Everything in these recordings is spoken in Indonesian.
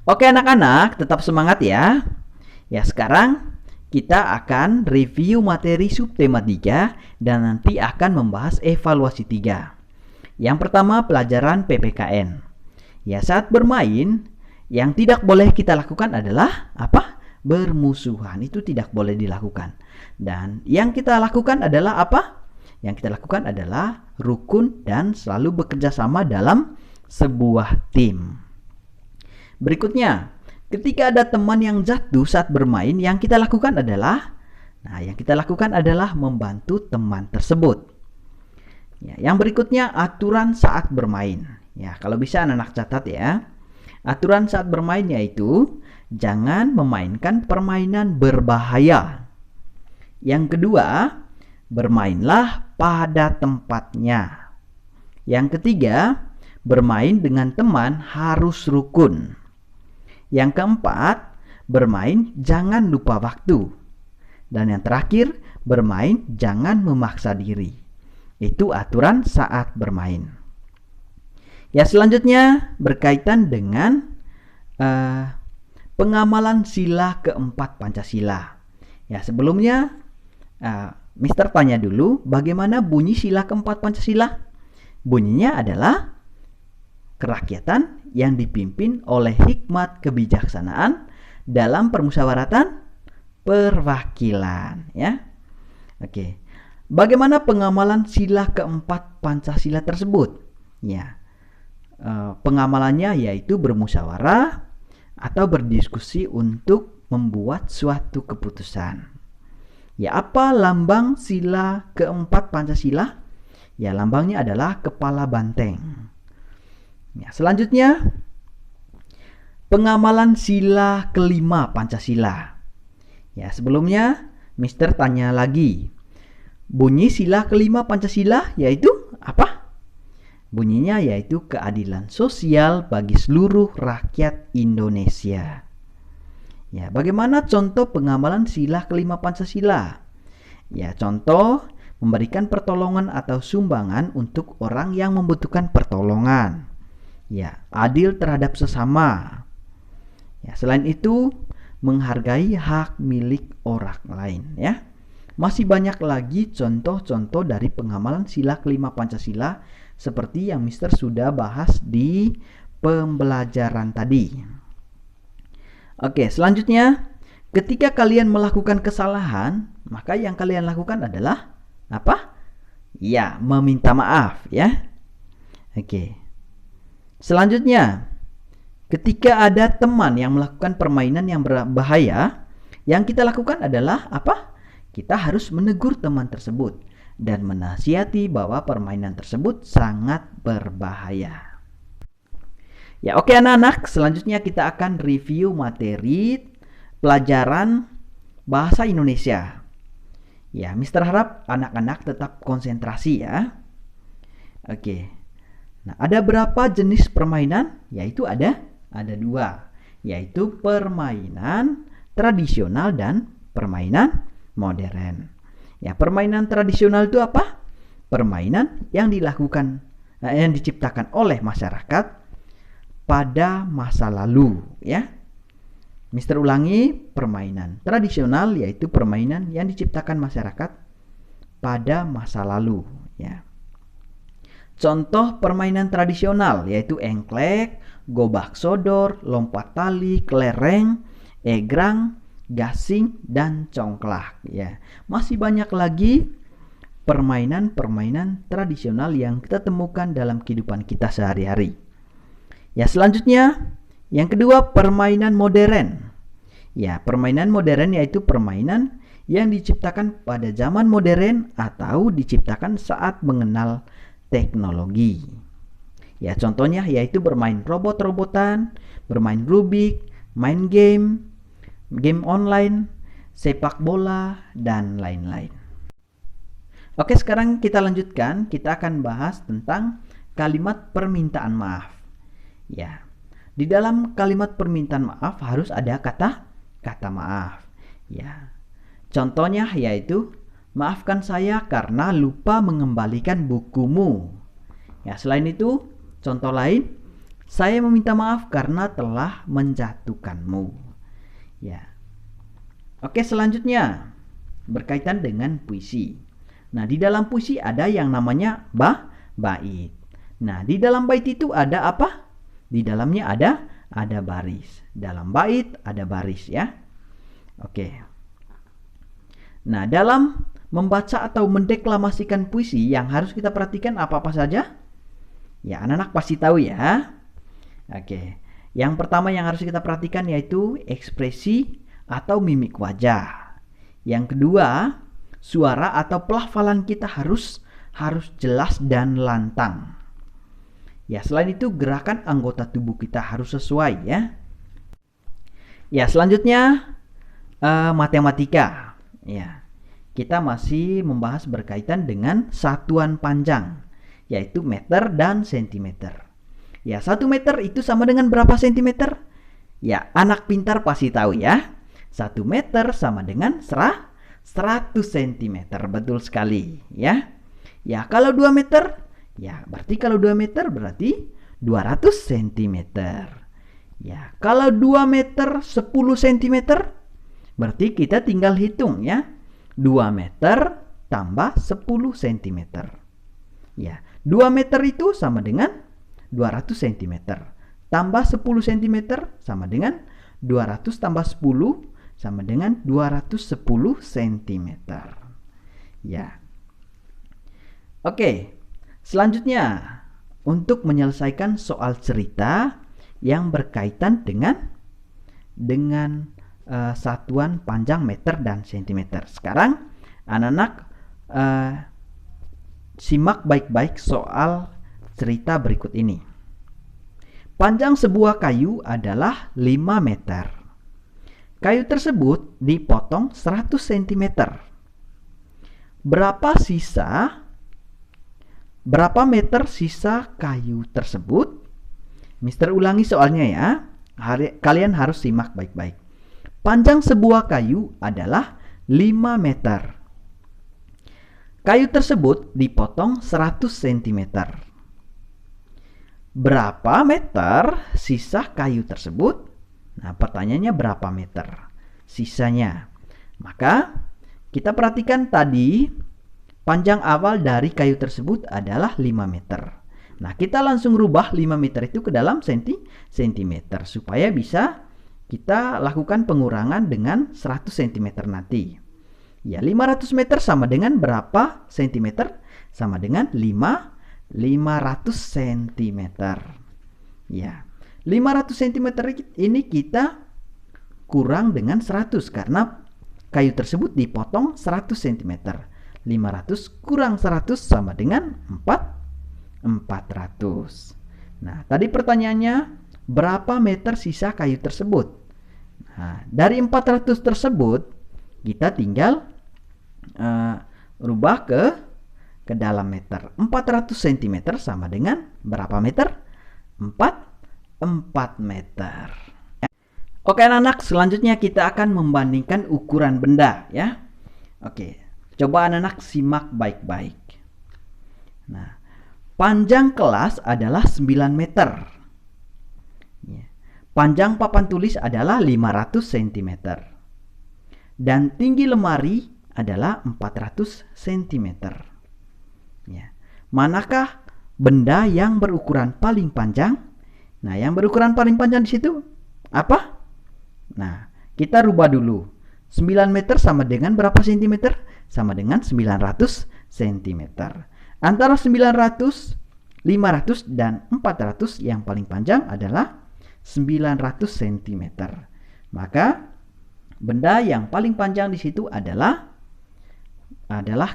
Oke anak-anak, tetap semangat ya. Ya, sekarang kita akan review materi subtema 3 dan nanti akan membahas evaluasi 3. Yang pertama, pelajaran PPKN. Ya, saat bermain, yang tidak boleh kita lakukan adalah apa? Bermusuhan. Itu tidak boleh dilakukan. Dan yang kita lakukan adalah apa? Yang kita lakukan adalah rukun dan selalu bekerja sama dalam sebuah tim. Berikutnya, ketika ada teman yang jatuh saat bermain, yang kita lakukan adalah membantu teman tersebut. Ya, yang berikutnya aturan saat bermain. Ya, kalau bisa anak-anak catat ya. Aturan saat bermain yaitu jangan memainkan permainan berbahaya. Yang kedua, bermainlah pada tempatnya. Yang ketiga, bermain dengan teman harus rukun. Yang keempat, bermain jangan lupa waktu. Dan yang terakhir, bermain jangan memaksa diri. Itu aturan saat bermain. Ya, selanjutnya berkaitan dengan pengamalan sila keempat Pancasila. Ya, sebelumnya Mister tanya dulu bagaimana bunyi sila keempat Pancasila. Bunyinya adalah kerakyatan yang dipimpin oleh hikmat kebijaksanaan dalam permusyawaratan perwakilan, ya. Oke. Bagaimana pengamalan sila keempat Pancasila tersebut? Ya. Pengamalannya yaitu bermusyawarah atau berdiskusi untuk membuat suatu keputusan. Ya, apa lambang sila keempat Pancasila? Ya, lambangnya adalah kepala banteng. Ya, selanjutnya pengamalan sila kelima Pancasila. Ya, sebelumnya Mister tanya lagi. Bunyi sila kelima Pancasila yaitu apa? Bunyinya yaitu keadilan sosial bagi seluruh rakyat Indonesia. Ya, bagaimana contoh pengamalan sila kelima Pancasila? Ya, contoh memberikan pertolongan atau sumbangan untuk orang yang membutuhkan pertolongan. Ya, adil terhadap sesama. Ya, selain itu menghargai hak milik orang lain, ya. Masih banyak lagi contoh-contoh dari pengamalan sila kelima Pancasila seperti yang Mister sudah bahas di pembelajaran tadi. Oke, selanjutnya ketika kalian melakukan kesalahan, maka yang kalian lakukan adalah apa? Ya, meminta maaf, ya. Oke. Selanjutnya, ketika ada teman yang melakukan permainan yang berbahaya, yang kita lakukan adalah apa? Kita harus menegur teman tersebut dan menasihati bahwa permainan tersebut sangat berbahaya. Ya, oke anak-anak, selanjutnya kita akan review materi pelajaran bahasa Indonesia. Ya, Mister harap anak-anak tetap konsentrasi ya. Oke. Nah, ada berapa jenis permainan? Yaitu ada dua, yaitu permainan tradisional dan permainan modern. Ya, permainan tradisional itu apa? Permainan yang diciptakan oleh masyarakat pada masa lalu, ya. Mister ulangi, permainan tradisional yaitu permainan yang diciptakan masyarakat pada masa lalu, ya. Contoh permainan tradisional yaitu engklek, gobak sodor, lompat tali, kelereng, egrang, gasing, dan congklak. Ya, masih banyak lagi permainan-permainan tradisional yang kita temukan dalam kehidupan kita sehari-hari. Ya, selanjutnya yang kedua permainan modern. Ya, permainan modern yaitu permainan yang diciptakan pada zaman modern atau diciptakan saat mengenal teknologi. Ya, contohnya yaitu bermain robot-robotan, bermain Rubik, main game online, sepak bola, dan lain-lain. Oke, sekarang kita lanjutkan. Kita akan bahas tentang kalimat permintaan maaf. Ya, di dalam kalimat permintaan maaf harus ada kata maaf. Ya, contohnya yaitu maafkan saya karena lupa mengembalikan bukumu. Ya, selain itu, contoh lain, Saya meminta maaf karena telah menjatuhkanmu. Ya. Oke, selanjutnya berkaitan dengan puisi. Nah, di dalam puisi ada yang namanya bait. Nah, di dalam bait itu ada apa? Di dalamnya ada baris. Dalam bait ada baris ya. Oke. Nah, dalam membaca atau mendeklamasikan puisi yang harus kita perhatikan apa-apa saja? Ya, anak-anak pasti tahu ya. Oke. Yang pertama yang harus kita perhatikan yaitu ekspresi atau mimik wajah. Yang kedua, suara atau pelafalan kita harus jelas dan lantang. Ya, selain itu gerakan anggota tubuh kita harus sesuai ya. Ya, selanjutnya matematika. Ya. Kita masih membahas berkaitan dengan satuan panjang, yaitu meter dan sentimeter. Ya, 1 meter itu sama dengan berapa sentimeter? Ya, anak pintar pasti tahu ya. 1 meter sama dengan 100 cm. Betul sekali ya. Ya, kalau 2 meter, ya berarti kalau 2 meter berarti 200 cm. Ya, kalau 2 meter 10 cm, berarti kita tinggal hitung ya. 2 meter tambah 10 cm. Ya, 2 meter itu sama dengan 200 cm. Tambah 10 cm sama dengan 200 tambah 10 sama dengan 210 cm. Ya. Oke, selanjutnya untuk menyelesaikan soal cerita yang berkaitan dengan satuan panjang meter dan sentimeter. Sekarang anak-anak simak baik-baik soal cerita berikut ini. Panjang sebuah kayu adalah 5 meter. Kayu tersebut dipotong 100 cm. Berapa meter sisa kayu tersebut? Mister ulangi soalnya ya. Kalian harus simak baik-baik. Panjang sebuah kayu adalah 5 meter. Kayu tersebut dipotong 100 cm. Berapa meter sisa kayu tersebut? Nah, pertanyaannya berapa meter sisanya? Maka kita perhatikan tadi panjang awal dari kayu tersebut adalah 5 meter. Nah, kita langsung rubah 5 meter itu ke dalam sentimeter supaya bisa kita lakukan pengurangan dengan 100 cm nanti. Ya, 500 meter sama dengan berapa sentimeter? Sama dengan 500 cm. Ya, 500 cm ini kita kurang dengan 100 karena kayu tersebut dipotong 100 cm. 500 kurang 100 sama dengan 400. Nah, tadi pertanyaannya berapa meter sisa kayu tersebut? Nah, dari 400 tersebut kita tinggal rubah ke dalam meter. 400 cm sama dengan berapa meter? 4 meter. Oke anak-anak, selanjutnya kita akan membandingkan ukuran benda ya. Oke, coba anak-anak simak baik-baik. Nah, panjang kelas adalah 9 meter. Panjang papan tulis adalah 500 cm. Dan tinggi lemari adalah 400 cm. Ya. Manakah benda yang berukuran paling panjang? Nah, yang berukuran paling panjang di situ apa? Nah, kita rubah dulu. 9 meter sama dengan berapa cm? Sama dengan 900 cm. Antara 900, 500, dan 400 yang paling panjang adalah 900 cm. Maka benda yang paling panjang di situ adalah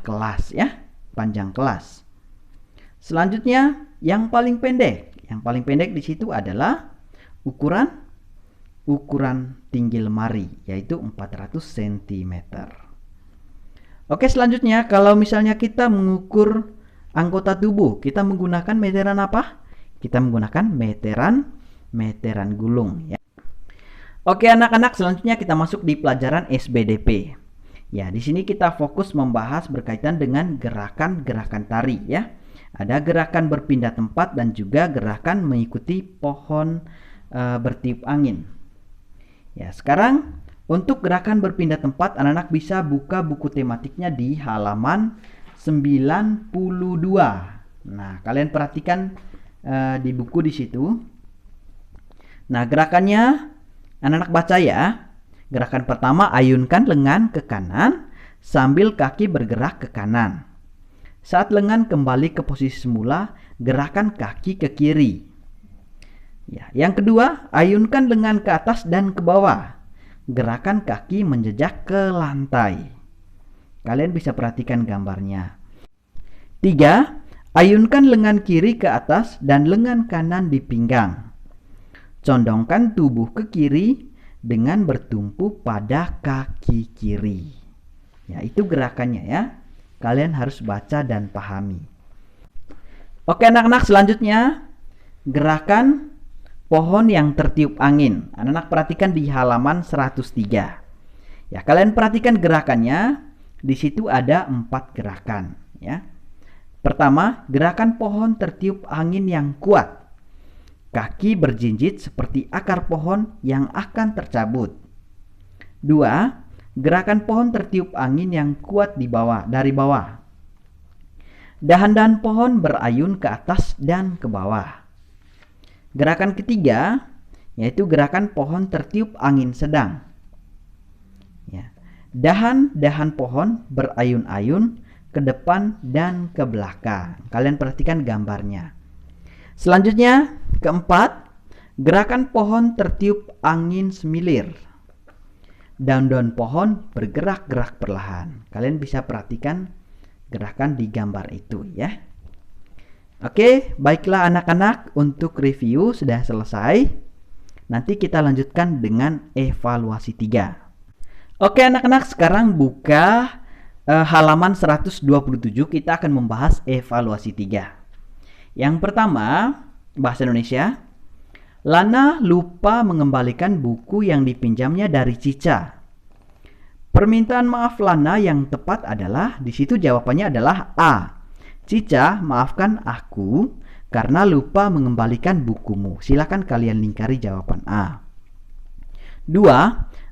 kelas ya, panjang kelas. Selanjutnya yang paling pendek. Yang paling pendek di situ adalah ukuran tinggi lemari, yaitu 400 cm. Oke, selanjutnya kalau misalnya kita mengukur anggota tubuh, kita menggunakan meteran apa? Kita menggunakan meteran gulung ya. Oke anak-anak, selanjutnya kita masuk di pelajaran SBDP. Ya, di sini kita fokus membahas berkaitan dengan gerakan-gerakan tari ya. Ada gerakan berpindah tempat dan juga gerakan mengikuti pohon bertiup angin. Ya, sekarang untuk gerakan berpindah tempat, anak-anak bisa buka buku tematiknya di halaman 92. Nah, kalian perhatikan di buku di situ. Nah, gerakannya anak-anak baca ya. Gerakan pertama, ayunkan lengan ke kanan sambil kaki bergerak ke kanan. Saat lengan kembali ke posisi semula, gerakan kaki ke kiri. Ya, yang kedua, ayunkan lengan ke atas dan ke bawah. Gerakan kaki menjejak ke lantai. Kalian bisa perhatikan gambarnya. 3. Ayunkan lengan kiri ke atas dan lengan kanan di pinggang. Condongkan tubuh ke kiri dengan bertumpu pada kaki kiri. Ya, itu gerakannya ya. Kalian harus baca dan pahami. Oke anak-anak, selanjutnya gerakan pohon yang tertiup angin. Anak-anak perhatikan di halaman 103. Ya, kalian perhatikan gerakannya. Di situ ada 4 gerakan ya. Pertama, gerakan pohon tertiup angin yang kuat. Kaki berjinjit seperti akar pohon yang akan tercabut. 2. Gerakan pohon tertiup angin yang kuat dari bawah. Dahan-dahan pohon berayun ke atas dan ke bawah. Gerakan ketiga yaitu gerakan pohon tertiup angin sedang. Ya. Dahan-dahan pohon berayun-ayun ke depan dan ke belakang. Kalian perhatikan gambarnya. Selanjutnya, keempat, gerakan pohon tertiup angin semilir. Daun-daun pohon bergerak-gerak perlahan. Kalian bisa perhatikan gerakan di gambar itu ya. Oke, baiklah anak-anak, untuk review sudah selesai. Nanti kita lanjutkan dengan evaluasi 3. Oke anak-anak, sekarang buka halaman 127. Kita akan membahas evaluasi 3. Yang pertama, bahasa Indonesia. Lana lupa mengembalikan buku yang dipinjamnya dari Cica. Permintaan maaf Lana yang tepat adalah, di situ jawabannya adalah A. Cica, maafkan aku karena lupa mengembalikan bukumu. Silakan kalian lingkari jawaban A. 2.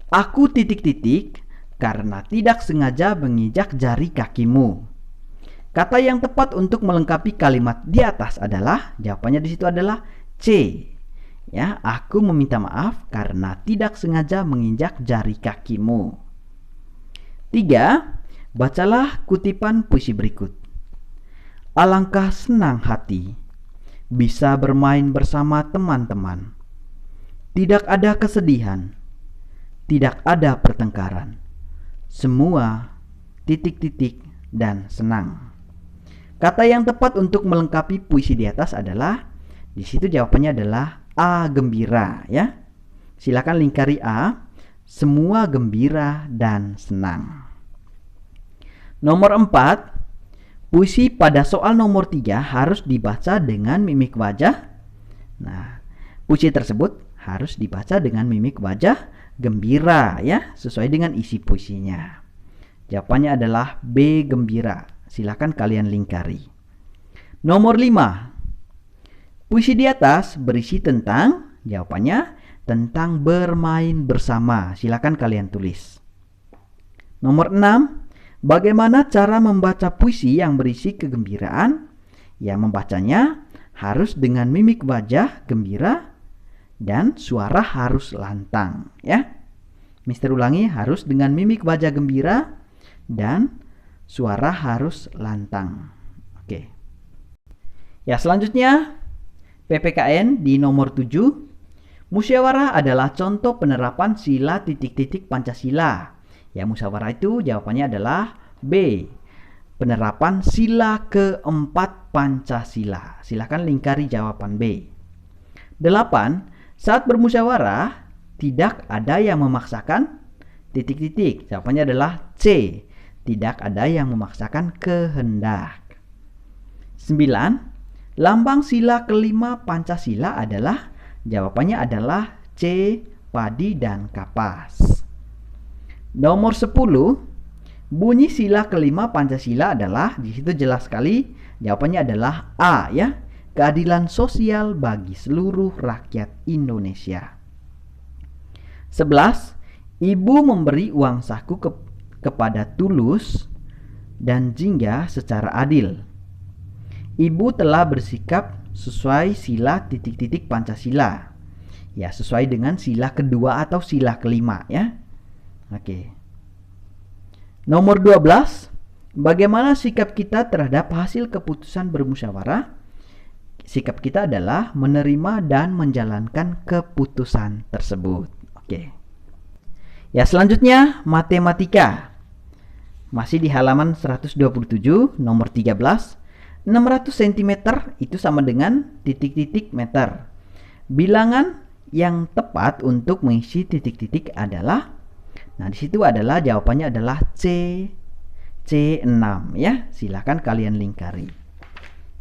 Aku titik-titik karena tidak sengaja menginjak jari kakimu. Kata yang tepat untuk melengkapi kalimat di atas adalah, jawabannya di situ adalah C. Ya, aku meminta maaf karena tidak sengaja menginjak jari kakimu. 3. Bacalah kutipan puisi berikut. Alangkah senang hati bisa bermain bersama teman-teman. Tidak ada kesedihan, tidak ada pertengkaran. Semua titik-titik dan senang. Kata yang tepat untuk melengkapi puisi di atas adalah, di situ jawabannya adalah A, gembira ya. Silakan lingkari A, semua gembira dan senang. Nomor 4, puisi pada soal nomor 3 harus dibaca dengan mimik wajah. Nah, puisi tersebut harus dibaca dengan mimik wajah gembira ya, sesuai dengan isi puisinya. Jawabannya adalah B, gembira. Silakan kalian lingkari. Nomor 5. Puisi di atas berisi tentang, jawabannya tentang bermain bersama. Silakan kalian tulis. Nomor 6. Bagaimana cara membaca puisi yang berisi kegembiraan? Ya, membacanya harus dengan mimik wajah gembira dan suara harus lantang ya. Mister ulangi, harus dengan mimik wajah gembira dan suara harus lantang. Oke. Ya, selanjutnya PPKN di nomor 7. Musyawarah adalah contoh penerapan sila titik-titik Pancasila. Ya, musyawarah itu jawabannya adalah B. Penerapan sila keempat Pancasila. Silakan lingkari jawaban B. 8. Saat bermusyawarah tidak ada yang memaksakan titik-titik. Jawabannya adalah C. Tidak ada yang memaksakan kehendak. 9. Lambang sila kelima Pancasila adalah, jawabannya adalah C. Padi dan kapas. Nomor 10. Bunyi sila kelima Pancasila adalah, di situ jelas sekali Jawabannya adalah A ya. Keadilan sosial bagi seluruh rakyat Indonesia. 11. Ibu memberi uang saku kepada Tulus dan Jingga secara adil. Ibu telah bersikap sesuai sila titik-titik Pancasila. Ya, sesuai dengan sila kedua atau sila kelima ya. Oke. Nomor 12. Bagaimana sikap kita terhadap hasil keputusan bermusyawarah? Sikap kita adalah menerima dan menjalankan keputusan tersebut. Oke. Ya, selanjutnya matematika. Masih di halaman 127, nomor 13. 600 cm itu sama dengan titik-titik meter. Bilangan yang tepat untuk mengisi titik-titik adalah, nah di situ adalah jawabannya adalah C6 ya. Silakan kalian lingkari.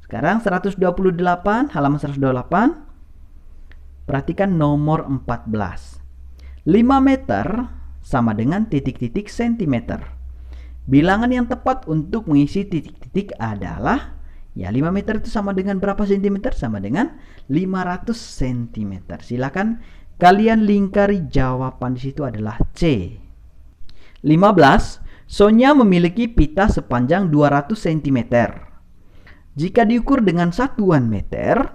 Sekarang 128, halaman 128. Perhatikan nomor 14. 5 meter sama dengan titik-titik sentimeter. Bilangan yang tepat untuk mengisi titik-titik adalah, ya 5 meter itu sama dengan berapa sentimeter? Sama dengan 500 cm. Silakan kalian lingkari, jawaban di situ adalah C. 15. Sonya memiliki pita sepanjang 200 cm. Jika diukur dengan satuan meter,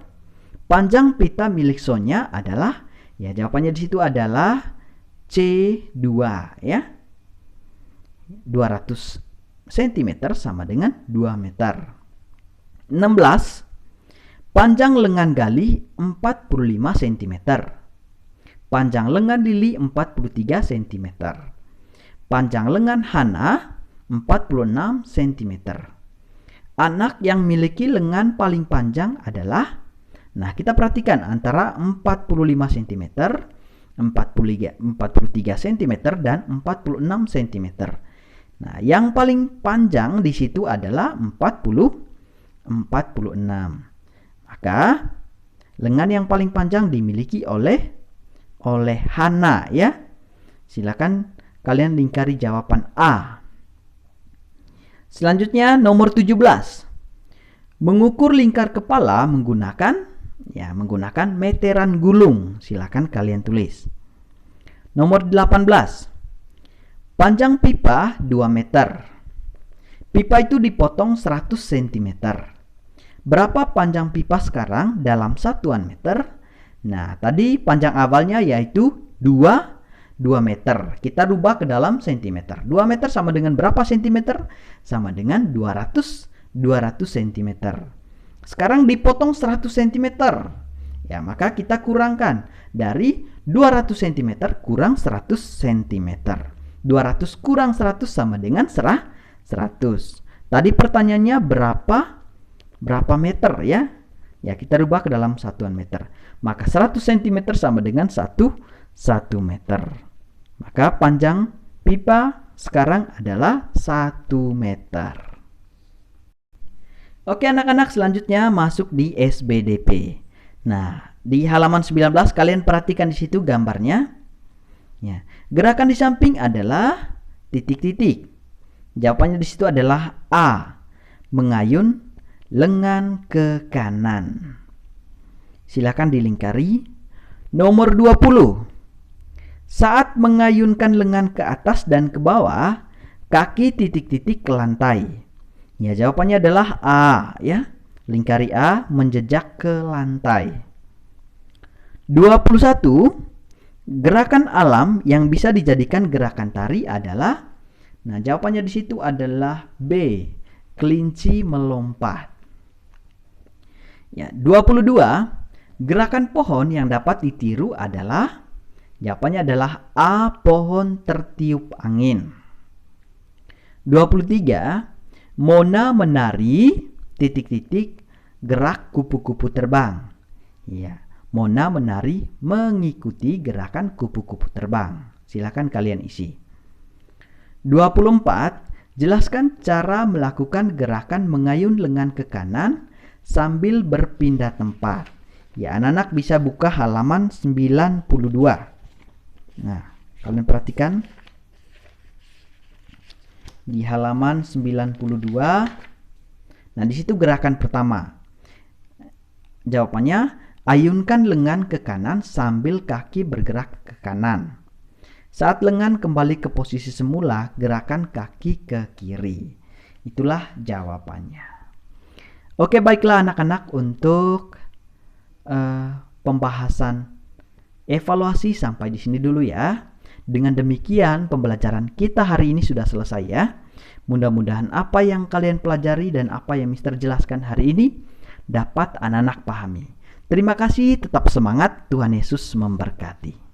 panjang pita milik Sonya adalah, ya jawabannya di situ adalah C2 ya. 200 cm sama dengan 2 meter. 16. Panjang lengan Gali 45 cm. Panjang lengan Lili 43 cm. Panjang lengan Hana 46 cm. Anak yang memiliki lengan paling panjang adalah, nah kita perhatikan antara 45 cm, 43 cm dan 46 cm. Nah, yang paling panjang di situ adalah 46. Maka lengan yang paling panjang dimiliki oleh Hana ya. Silakan kalian lingkari jawaban A. Selanjutnya nomor 17. Mengukur lingkar kepala menggunakan meteran gulung. Silakan kalian tulis. Nomor 18. Panjang pipa 2 meter. Pipa itu dipotong 100 cm. Berapa panjang pipa sekarang dalam satuan meter? Nah, tadi panjang awalnya yaitu 2 meter. Kita rubah ke dalam sentimeter. 2 meter sama dengan berapa sentimeter? Sama dengan 200 cm. Sekarang dipotong 100 cm. Ya, maka kita kurangkan dari 200 cm kurang 100 cm. 200 kurang 100 sama dengan 100. Tadi pertanyaannya berapa meter ya? Ya, kita rubah ke dalam satuan meter. Maka 100 cm sama dengan 1 meter. Maka panjang pipa sekarang adalah 1 meter. Oke anak-anak, selanjutnya masuk di SBDP. Nah, di halaman 19 kalian perhatikan di situ gambarnya. Ya, gerakan di samping adalah titik-titik. Jawabannya di situ adalah A. Mengayun lengan ke kanan. Silakan dilingkari. Nomor 20. Saat mengayunkan lengan ke atas dan ke bawah, kaki titik-titik ke lantai. Ya, jawabannya adalah A ya. Lingkari A, menjejak ke lantai. 21. Gerakan alam yang bisa dijadikan gerakan tari adalah, nah jawabannya di situ adalah B. Kelinci melompat. Ya, 22. Gerakan pohon yang dapat ditiru adalah, jawabannya adalah A. Pohon tertiup angin. 23. Mona menari titik-titik gerak kupu-kupu terbang. Ya, Mona menari mengikuti gerakan kupu-kupu terbang. Silakan kalian isi. 24. Jelaskan cara melakukan gerakan mengayun lengan ke kanan sambil berpindah tempat. Ya, anak-anak bisa buka halaman 92. Nah, kalian perhatikan di halaman 92. Nah, di situ gerakan pertama. Jawabannya, ayunkan lengan ke kanan sambil kaki bergerak ke kanan. Saat lengan kembali ke posisi semula, gerakan kaki ke kiri. Itulah jawabannya. Oke, baiklah anak-anak, untuk pembahasan evaluasi sampai di sini dulu ya. Dengan demikian, pembelajaran kita hari ini sudah selesai ya. Mudah-mudahan apa yang kalian pelajari dan apa yang Mister jelaskan hari ini dapat anak-anak pahami. Terima kasih, tetap semangat, Tuhan Yesus memberkati.